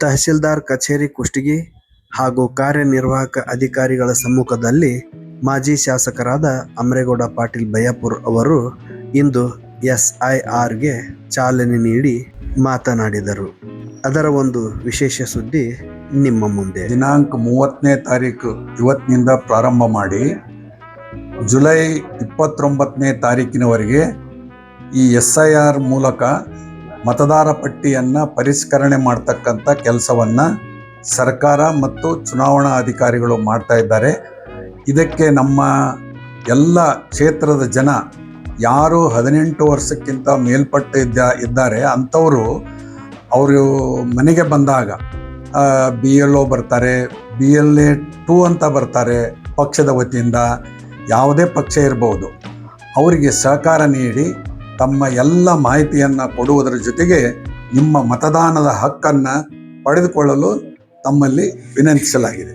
ತಹಸೀಲ್ದಾರ್ ಕಚೇರಿ ಕುಷ್ಟಗಿ ಹಾಗೂ ಕಾರ್ಯನಿರ್ವಾಹಕ ಅಧಿಕಾರಿಗಳ ಸಮ್ಮುಖದಲ್ಲಿ ಮಾಜಿ ಶಾಸಕರಾದ ಅಮರೇಗೌಡ ಪಾಟೀಲ್ ಬಯ್ಯಾಪುರ್ ಅವರು ಇಂದು SIRಗೆ ಚಾಲನೆ ನೀಡಿ ಮಾತನಾಡಿದರು. ಅದರ ಒಂದು ವಿಶೇಷ ಸುದ್ದಿ ನಿಮ್ಮ ಮುಂದೆ. ದಿನಾಂಕ 30ನೇ ತಾರೀಕು ಇವತ್ತಿನಿಂದ ಪ್ರಾರಂಭ ಮಾಡಿ ಜುಲೈ 29ನೇ ತಾರೀಕಿನವರೆಗೆ ಈ SIR ಮೂಲಕ ಮತದಾರ ಪಟ್ಟಿಯನ್ನು ಪರಿಷ್ಕರಣೆ ಮಾಡ್ತಕ್ಕಂಥ ಕೆಲಸವನ್ನು ಸರ್ಕಾರ ಮತ್ತು ಚುನಾವಣಾ ಅಧಿಕಾರಿಗಳು ಮಾಡ್ತಾ ಇದ್ದಾರೆ. ಇದಕ್ಕೆ ನಮ್ಮ ಎಲ್ಲ ಕ್ಷೇತ್ರದ ಜನ ಯಾರು 18 ವರ್ಷಕ್ಕಿಂತ ಮೇಲ್ಪಟ್ಟು ಇದ್ದಾರೆ ಅಂಥವರು ಅವರು ಮನೆಗೆ ಬಂದಾಗ BLO ಬರ್ತಾರೆ, BLA 2 ಅಂತ ಬರ್ತಾರೆ. ಪಕ್ಷದ ವತಿಯಿಂದ ಯಾವುದೇ ಪಕ್ಷ ಇರಬಹುದು, ಅವರಿಗೆ ಸಹಕಾರ ನೀಡಿ ತಮ್ಮ ಎಲ್ಲ ಮಾಹಿತಿಯನ್ನು ಕೊಡುವುದರ ಜೊತೆಗೆ ನಿಮ್ಮ ಮತದಾನದ ಹಕ್ಕನ್ನು ಪಡೆದುಕೊಳ್ಳಲು ತಮ್ಮಲ್ಲಿ ವಿನಂತಿಸಲಾಗಿದೆ.